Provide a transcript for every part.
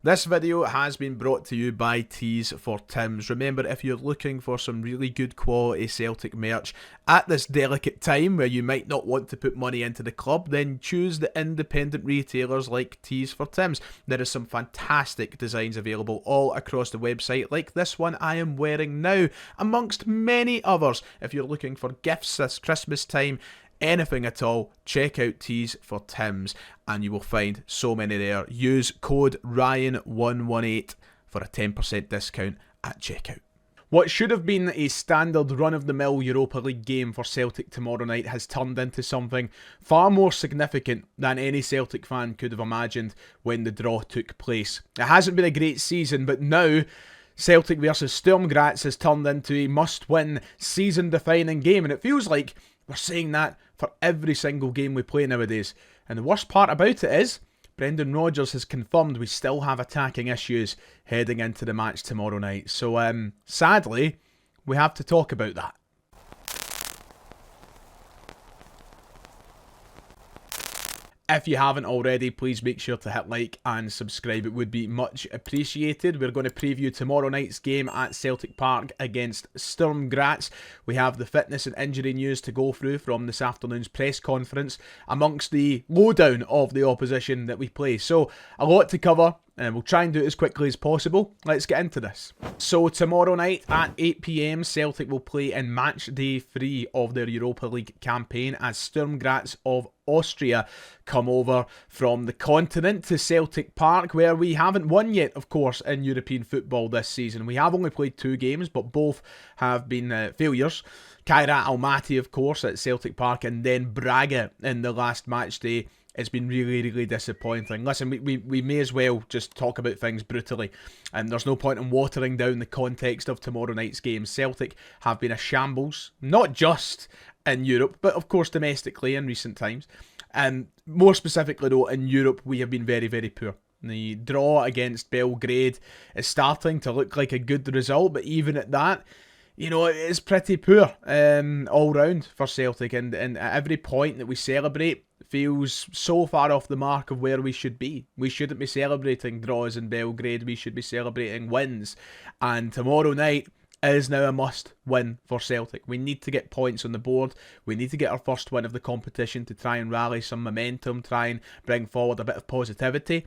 This video has been brought to you by Tees for Tims. Remember, if you're looking for some really good quality Celtic merch at this delicate time where you might not want to put money into the club, then choose the independent retailers like Tees for Tims. There is some fantastic designs available all across the website, like this one I am wearing now, amongst many others. If you're looking for gifts this Christmas time, anything at all, check out Tees for Tims and you will find so many there. Use code Ryan118 for a 10% discount at checkout. What should have been a standard run-of-the-mill Europa League game for Celtic tomorrow night has turned into something far more significant than any Celtic fan could have imagined when the draw took place. It hasn't been a great season, but now Celtic versus Sturm Graz has turned into a must-win, season-defining game, and it feels like we're saying that for every single game we play nowadays. And the worst part about it is, Brendan Rodgers has confirmed we still have attacking issues heading into the match tomorrow night. So, sadly, we have to talk about that. If you haven't already, please make sure to hit like and subscribe. It would be much appreciated. We're going to preview tomorrow night's game at Celtic Park against Sturm Graz. We have the fitness and injury news to go through from this afternoon's press conference, amongst the lowdown of the opposition that we play. So, a lot to cover, and we'll try and do it as quickly as possible. Let's get into this. So tomorrow night at 8 PM, Celtic will play in match day 3 of their Europa League campaign as Sturm Graz of Austria come over from the continent to Celtic Park, where we haven't won yet, of course, in European football this season. We have only played 2 games, but both have been failures. Kairat Almaty, of course, at Celtic Park, and then Braga in the last match day. It's been really, really disappointing. Listen, we may as well just talk about things brutally. And there's no point in watering down the context of tomorrow night's game. Celtic have been a shambles, not just in Europe, but of course domestically in recent times. And more specifically though, in Europe, we have been very, very poor. The draw against Belgrade is starting to look like a good result, but even at that, you know, it's pretty poor all round for Celtic. And at every point that we celebrate, feels so far off the mark of where we should be. We shouldn't be celebrating draws in Belgrade, we should be celebrating wins. And tomorrow night is now a must win for Celtic. We need to get points on the board. We need to get our first win of the competition to try and rally some momentum, try and bring forward a bit of positivity.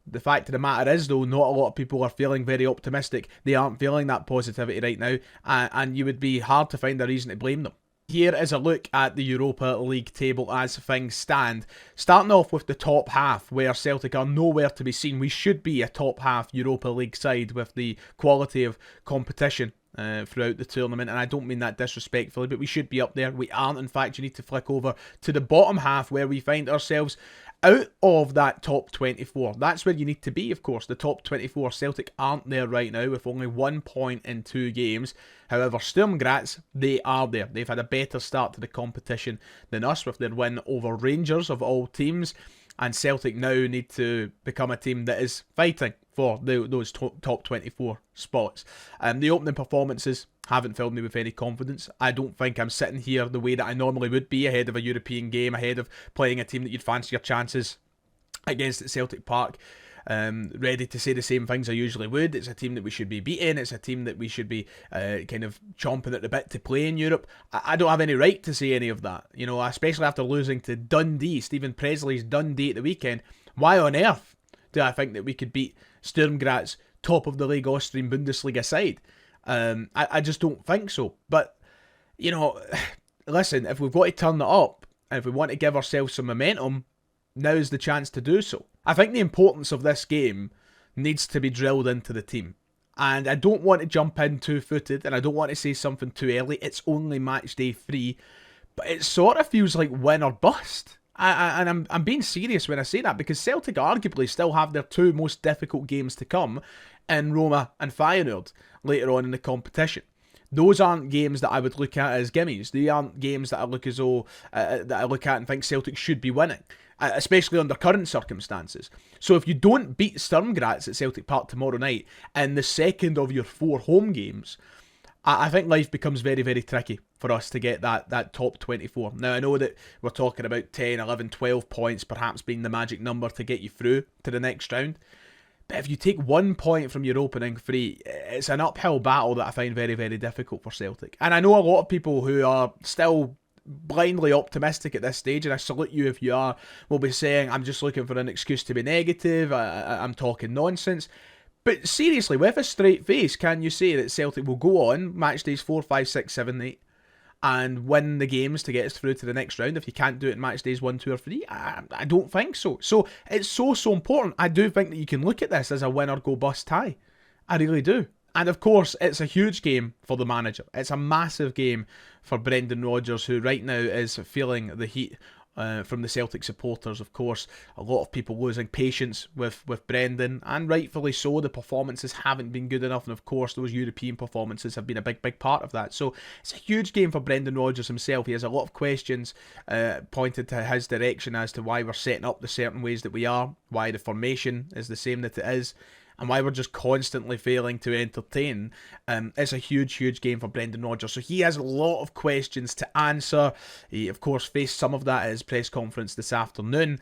The fact of the matter is, though, not a lot of people are feeling very optimistic. They aren't feeling that positivity right now, and you would be hard to find a reason to blame them. Here is a look at the Europa League table as things stand. Starting off with the top half, where Celtic are nowhere to be seen. We should be a top half Europa League side with the quality of competition throughout the tournament, and I don't mean that disrespectfully, but we should be up there. We aren't. In fact, you need to flick over to the bottom half, where we find ourselves out of that top 24. That's where you need to be, of course. The top 24. Celtic aren't there right now with only 1 point in 2 games. However, Sturm Graz, they are there. They've had a better start to the competition than us with their win over Rangers of all teams. And Celtic now need to become a team that is fighting for those top 24 spots. The opening performances haven't filled me with any confidence. I don't think I'm sitting here the way that I normally would be ahead of a European game, ahead of playing a team that you'd fancy your chances against at Celtic Park. Ready to say the same things I usually would. It's a team that we should be beating. It's a team that we should be kind of chomping at the bit to play in Europe. I don't have any right to say any of that, you know, especially after losing to Dundee, Stephen Presley's Dundee at the weekend. Why on earth do I think that we could beat Sturm Graz, top of the league Austrian Bundesliga side? I just don't think so. But, you know, listen, if we've got to turn it up, and if we want to give ourselves some momentum, now's the chance to do so. I think the importance of this game needs to be drilled into the team. And I don't want to jump in two-footed, and I don't want to say something too early. It's only match day 3. But it sort of feels like win or bust. And I'm being serious when I say that, because Celtic arguably still have their 2 most difficult games to come in Roma and Feyenoord later on in the competition. Those aren't games that I would look at as gimmies. They aren't games that I look as though that I look at and think Celtic should be winning, especially under current circumstances. So if you don't beat Sturm Graz at Celtic Park tomorrow night in the second of your 4 home games, I think life becomes very, very tricky for us to get that top 24. Now, I know that we're talking about 10, 11, 12 points perhaps being the magic number to get you through to the next round. But if you take 1 point from your opening 3, it's an uphill battle that I find very, very difficult for Celtic. And I know a lot of people who are still blindly optimistic at this stage, and I salute you if you are, will be saying, I'm just looking for an excuse to be negative, I'm talking nonsense. But seriously, with a straight face, can you say that Celtic will go on match days 4, 5, 6, 7, 8 and win the games to get us through to the next round if you can't do it in match days 1, 2 or 3? I don't think so. So it's so important. I do think that you can look at this as a win or go bust tie. I really do. And of course, it's a huge game for the manager. It's a massive game for Brendan Rodgers, who right now is feeling the heat from the Celtic supporters. Of course, a lot of people losing patience with Brendan, and rightfully so. The performances haven't been good enough, and of course those European performances have been a big part of that. So it's a huge game for Brendan Rodgers himself. He has a lot of questions pointed to his direction as to why we're setting up the certain ways that we are, why the formation is the same that it is, and why we're just constantly failing to entertain. It's a huge game for Brendan Rodgers. So he has a lot of questions to answer. He, of course, faced some of that at his press conference this afternoon,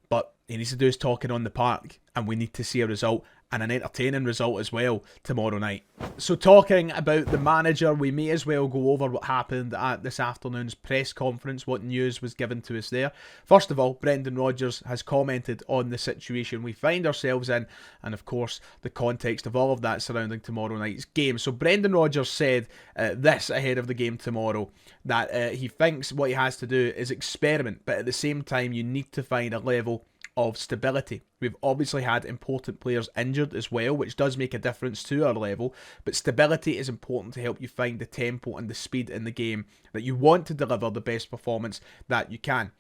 but he needs to do his talking on the park, and we need to see a result, and an entertaining result as well, tomorrow night. So talking about the manager, we may as well go over what happened at this afternoon's press conference, what news was given to us there. First of all, Brendan Rodgers has commented on the situation we find ourselves in, and of course the context of all of that surrounding tomorrow night's game. So Brendan Rodgers said this ahead of the game tomorrow, that he thinks what he has to do is experiment, but at the same time you need to find a level of stability. We've obviously had important players injured as well, which does make a difference to our level, but stability is important to help you find the tempo and the speed in the game that you want to deliver the best performance that you can.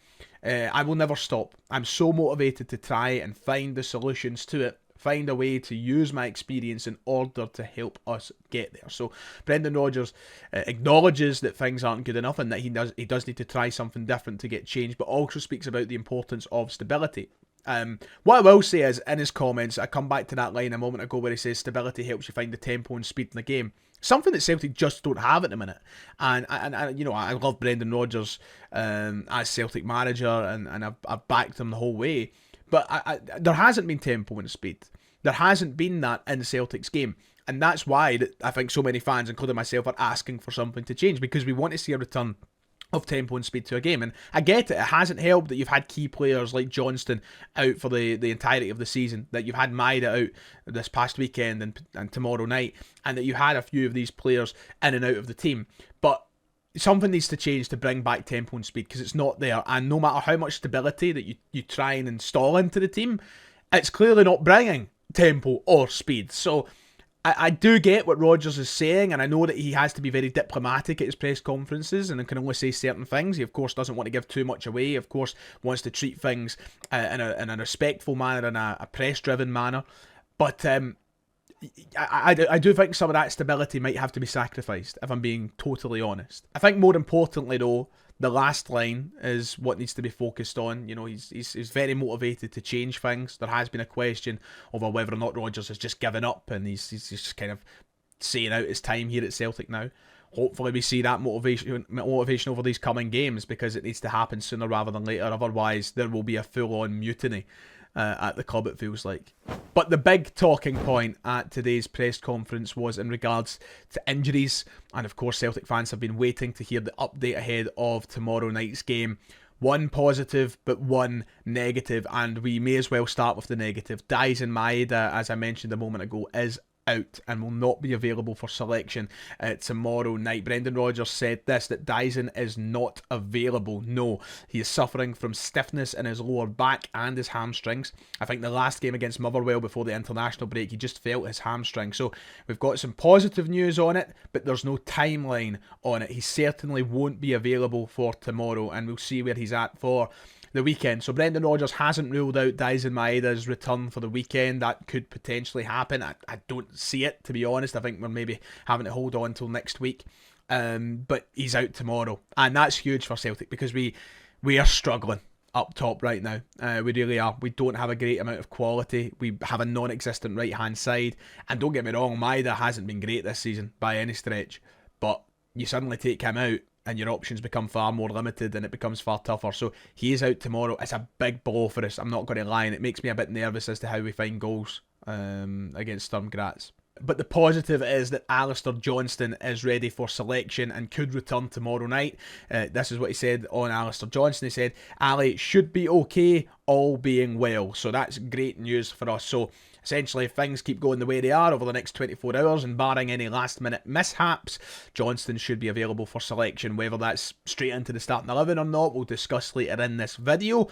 I will never stop. I'm so motivated to try and find the solutions to it, find a way to use my experience in order to help us get there. So Brendan Rodgers acknowledges that things aren't good enough and that he does need to try something different to get change, but also speaks about the importance of stability. What I will say is, in his comments, I come back to that line a moment ago where he says stability helps you find the tempo and speed in the game. Something that Celtic just don't have at the minute. And you know, I love Brendan Rodgers as Celtic manager, and I've backed him the whole way. But there hasn't been tempo and speed. There hasn't been that in Celtic's game. And that's why I think so many fans, including myself, are asking for something to change, because we want to see a return of tempo and speed to a game. And I get it hasn't helped that you've had key players like Johnston out for the entirety of the season, that you've had MAEDA out this past weekend and tomorrow night, and that you had a few of these players in and out of the team. But something needs to change to bring back tempo and speed, because it's not there. And no matter how much stability that you try and install into the team, it's clearly not bringing tempo or speed. So I do get what Rodgers is saying, and I know that he has to be very diplomatic at his press conferences and can only say certain things. He, of course, doesn't want to give too much away. Of course, wants to treat things in a respectful manner, in a press-driven manner. But I do think some of that stability might have to be sacrificed, if I'm being totally honest. I think more importantly, though, the last line is what needs to be focused on. You know, he's very motivated to change things. There has been a question over whether or not Rodgers has just given up, and he's just kind of saying out his time here at Celtic now. Hopefully we see that motivation over these coming games, because it needs to happen sooner rather than later. Otherwise, there will be a full-on mutiny at the club, it feels like. But the big talking point at today's press conference was in regards to injuries, and of course Celtic fans have been waiting to hear the update ahead of tomorrow night's game. One positive but one negative, and we may as well start with the negative. Dyson MAEDA, as I mentioned a moment ago, is out and will not be available for selection tomorrow night. Brendan Rodgers said this, that Dyson is not available. No, he is suffering from stiffness in his lower back and his hamstrings. I think the last game against Motherwell before the international break, he just felt his hamstring. So we've got some positive news on it, but there's no timeline on it. He certainly won't be available for tomorrow, and we'll see where he's at for the weekend. So Brendan Rodgers hasn't ruled out Dyson MAEDA's return for the weekend. That could potentially happen. I don't see it, to be honest. I think we're maybe having to hold on until next week. But he's out tomorrow, and that's huge for Celtic, because we are struggling up top right now. We really are. We don't have a great amount of quality. We have a non-existent right-hand side. And don't get me wrong, MAEDA hasn't been great this season by any stretch. But you suddenly take him out, and your options become far more limited, and it becomes far tougher. So he is out tomorrow. It's a big blow for us, I'm not going to lie, and it makes me a bit nervous as to how we find goals against Sturm Graz. But the positive is that Johnston is ready for selection and could return tomorrow night. This is what he said on Johnston. He said, Ali should be okay, all being well. So that's great news for us. So essentially, if things keep going the way they are over the next 24 hours and barring any last minute mishaps, Johnston should be available for selection. Whether that's straight into the starting 11 or not, we'll discuss later in this video.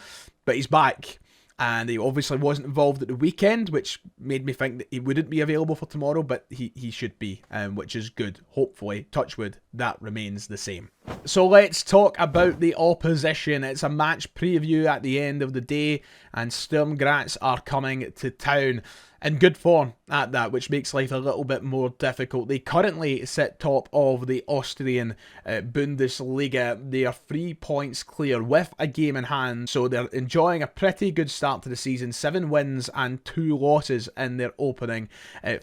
But he's back. And he obviously wasn't involved at the weekend, which made me think that he wouldn't be available for tomorrow, but he should be, which is good. Hopefully, touch wood, that remains the same. So let's talk about the opposition. It's a match preview at the end of the day, and Sturm Graz are coming to town in good form at that, which makes life a little bit more difficult. They currently sit top of the Austrian Bundesliga. They are 3 points clear with a game in hand, so they're enjoying a pretty good start to the season. 7 wins and 2 losses in their opening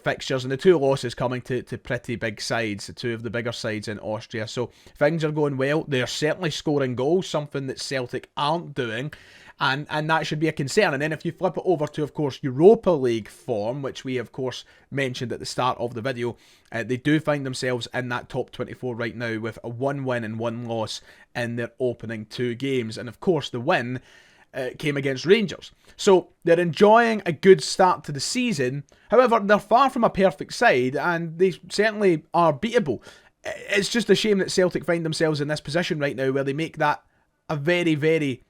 fixtures, and the 2 losses coming to pretty big sides, 2 of the bigger sides in Austria. So things are going well. They're certainly scoring goals, something that Celtic aren't doing. And that should be a concern. And then if you flip it over to, of course, Europa League form, which we, of course, mentioned at the start of the video, they do find themselves in that top 24 right now with a 1 win and 1 loss in their opening 2 games. And, of course, the win came against Rangers. So they're enjoying a good start to the season. However, they're far from a perfect side, and they certainly are beatable. It's just a shame that Celtic find themselves in this position right now where they make that a very, very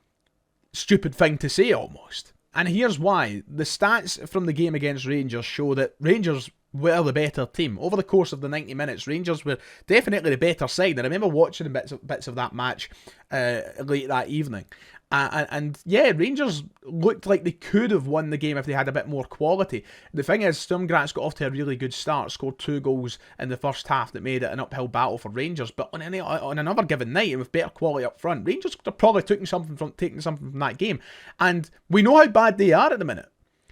stupid thing to say almost. And here's why. The stats from the game against Rangers show that Rangers were the better team. Over the course of the 90 minutes, Rangers were definitely the better side. I remember watching bits of that match late that evening. And yeah, Rangers looked like they could have won the game if they had a bit more quality. The thing is, Sturm Graz got off to a really good start, scored 2 goals in the first half that made it an uphill battle for Rangers. But on another given night, and with better quality up front, Rangers could have probably taken something from that game. And we know how bad they are at the minute.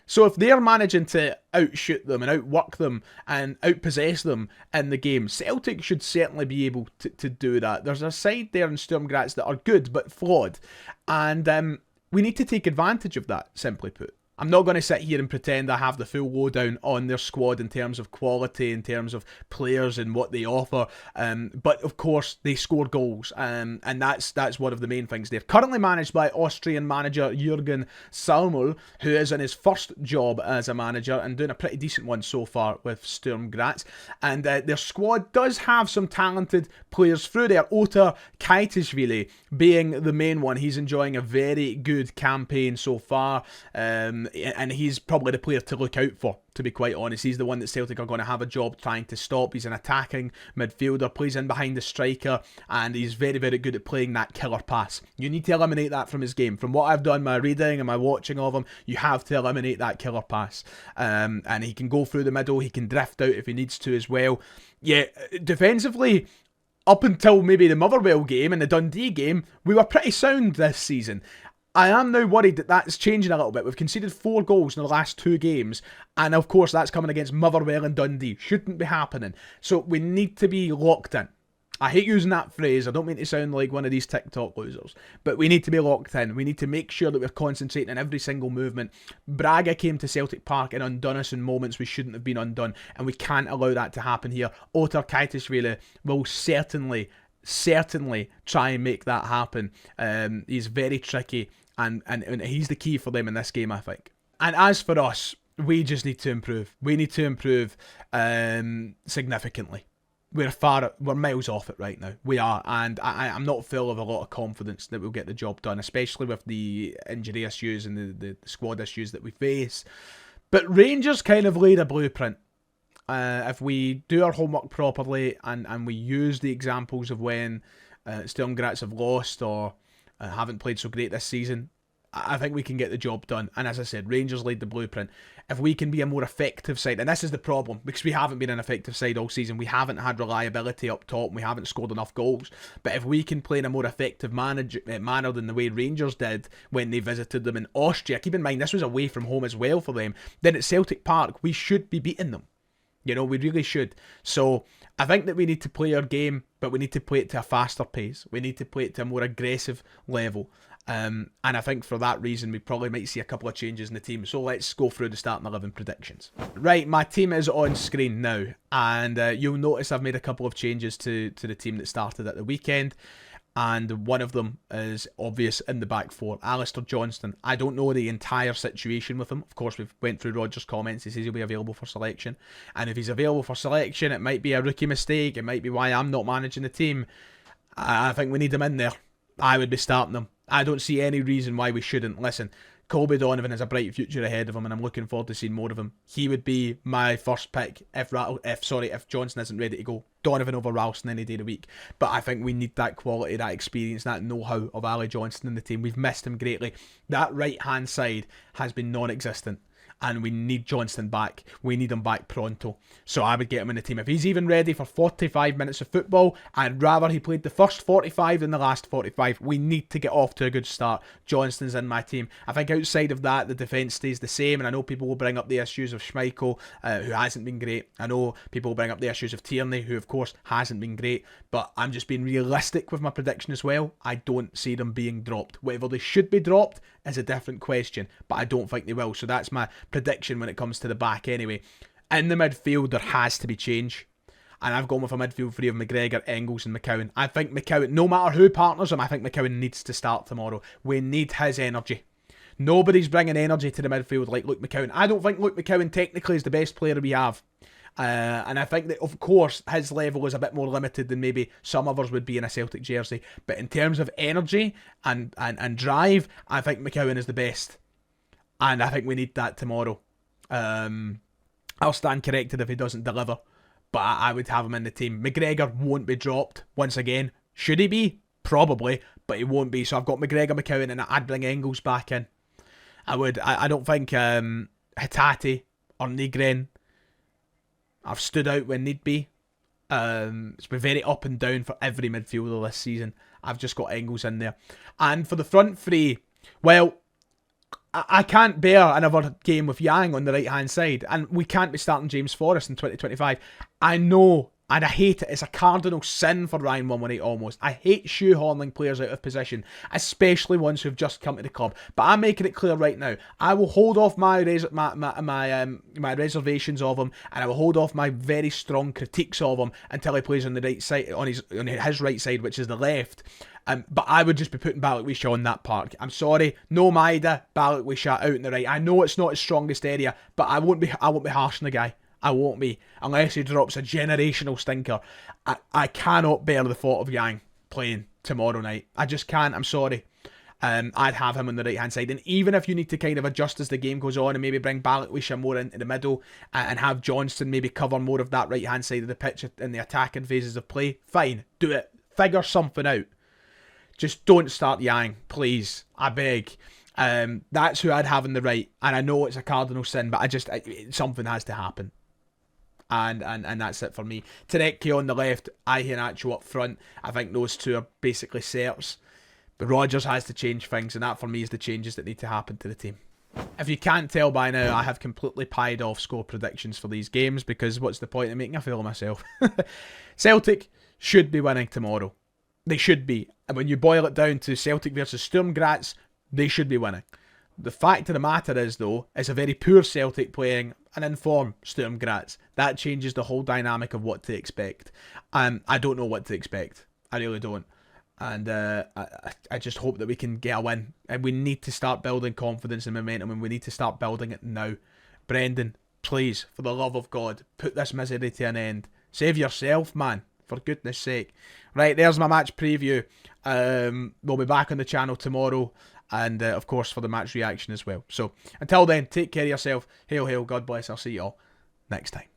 So if they're managing to outshoot them and outwork them and outpossess them in the game, Celtic should certainly be able to do that. There's a side there in Sturm Graz that are good but flawed, and we need to take advantage of that, simply put. I'm not going to sit here and pretend I have the full lowdown on their squad in terms of quality, in terms of players and what they offer. But of course, they score goals, and that's one of the main things. They're currently managed by Austrian manager Jürgen Salmul, who is in his first job as a manager and doing a pretty decent one so far with Sturm Graz. And their squad does have some talented players through there. Otar Kaitishvili being the main one. He's enjoying a very good campaign so far. And he's probably the player to look out for, to be quite honest. He's the one that Celtic are going to have a job trying to stop. He's an attacking midfielder, plays in behind the striker, and he's very, very good at playing that killer pass. You need to eliminate that from his game. From what I've done, my reading and my watching of him, you have to eliminate that killer pass. And he can go through the middle, he can drift out if he needs to as well. Yeah, defensively, up until maybe the Motherwell game and the Dundee game, we were pretty sound this season. I am now worried that that's changing a little bit. We've conceded 4 goals in the last 2 games. And of course, that's coming against Motherwell and Dundee. Shouldn't be happening. So we need to be locked in. I hate using that phrase. I don't mean to sound like one of these TikTok losers. But we need to be locked in. We need to make sure that we're concentrating on every single movement. Braga came to Celtic Park and undone us in moments we shouldn't have been undone. And we can't allow that to happen here. Otar Kaitishvili will certainly try and make that happen. He's very tricky. And he's the key for them in this game, I think. And as for us, we just need to improve. We need to improve significantly. We're miles off it right now. We are, and I'm not full of a lot of confidence that we'll get the job done, especially with the injury issues and the squad issues that we face. But Rangers kind of laid a blueprint. If we do our homework properly and we use the examples of when Sturm Graz have lost or haven't played so great this season, I think we can get the job done. And as I said, Rangers laid the blueprint. If we can be a more effective side, and this is the problem, because we haven't been an effective side all season, we haven't had reliability up top, and we haven't scored enough goals. But if we can play in a more effective manner than the way Rangers did when they visited them in Austria, keep in mind this was away from home as well for them, then at Celtic Park we should be beating them. You know, we really should. So I think that we need to play our game, but we need to play it to a faster pace. We need to play it to a more aggressive level. And I think for that reason, we probably might see a couple of changes in the team. So let's go through the starting 11 predictions. Right, my team is on screen now. And you'll notice I've made a couple of changes to the team that started at the weekend. And one of them is obvious in the back four. Alistair Johnston. I don't know the entire situation with him. Of course, we've went through Rodgers' comments. He says he'll be available for selection. And if he's available for selection, it might be a rookie mistake. It might be why I'm not managing the team. I think we need him in there. I would be starting him. I don't see any reason why we shouldn't. Listen, Colby Donovan has a bright future ahead of him, and I'm looking forward to seeing more of him. He would be my first pick if Johnston isn't ready to go. Donovan over Ralston any day of the week. But I think we need that quality, that experience, that know-how of Ali Johnston in the team. We've missed him greatly. That right-hand side has been non-existent. And we need Johnston back. We need him back pronto. So I would get him in the team. If he's even ready for 45 minutes of football, I'd rather he played the first 45 than the last 45. We need to get off to a good start. Johnston's in my team. I think outside of that, the defence stays the same. And I know people will bring up the issues of Schmeichel, who hasn't been great. I know people will bring up the issues of Tierney, who of course hasn't been great. But I'm just being realistic with my prediction as well. I don't see them being dropped. Whether they should be dropped is a different question. But I don't think they will. So that's my prediction when it comes to the back anyway. In the midfield, there has to be change. And I've gone with a midfield three of McGregor, Engels and McCowan. I think McCowan, no matter who partners him, I think McCowan needs to start tomorrow. We need his energy. Nobody's bringing energy to the midfield like Luke McCowan. I don't think Luke McCowan technically is the best player we have. And I think that, of course, his level is a bit more limited than maybe some others would be in a Celtic jersey. But in terms of energy and drive, I think McCowan is the best. And I think we need that tomorrow. I'll stand corrected if he doesn't deliver. But I would have him in the team. McGregor won't be dropped once again. Should he be? Probably. But he won't be. So I've got McGregor, McCowan, and I'd bring Engels back in. I don't think Hatate or Nygren have stood out when need be. It's been very up and down for every midfielder this season. I've just got Engels in there. And for the front three, well, I can't bear another game with Yang on the right-hand side. And we can't be starting James Forrest in 2025. I know, and I hate it. It's a cardinal sin for Ryan 118 almost. I hate shoehorning players out of position, especially ones who've just come to the club. But I'm making it clear right now. I will hold off my reservations of him, and I will hold off my very strong critiques of him until he plays on the right side, on his right side, which is the left. But I would just be putting Balikwisha on that park. I'm sorry, no MAEDA, Balikwisha out in the right. I know it's not his strongest area, but I won't be harsh on the guy. I won't be, unless he drops a generational stinker. I cannot bear the thought of Yang playing tomorrow night. I just can't. I'm sorry. I'd have him on the right hand side, and even if you need to kind of adjust as the game goes on and maybe bring Balikwisha more into the middle and have Johnston maybe cover more of that right hand side of the pitch in the attacking phases of play, fine, do it. Figure something out. Just don't start Yang, please. I beg. That's who I'd have in the right. And I know it's a cardinal sin, but something has to happen. And that's it for me. Tarekki on the left, Iheanacho up front. I think those two are basically certs. But Rodgers has to change things, and that for me is the changes that need to happen to the team. If you can't tell by now, I have completely pied off score predictions for these games, because what's the point of making a fool of myself? Celtic should be winning tomorrow. They should be. And when you boil it down to Celtic versus Sturm Graz, they should be winning. The fact of the matter is, though, it's a very poor Celtic playing an informed Sturm Graz. That changes the whole dynamic of what to expect. I don't know what to expect. I really don't. And I just hope that we can get a win. And we need to start building confidence and momentum, and we need to start building it now. Brendan, please, for the love of God, put this misery to an end. Save yourself, man. For goodness sake. Right, there's my match preview. We'll be back on the channel tomorrow. And, of course, for the match reaction as well. So, until then, take care of yourself. Hail, hail, God bless. I'll see you all next time.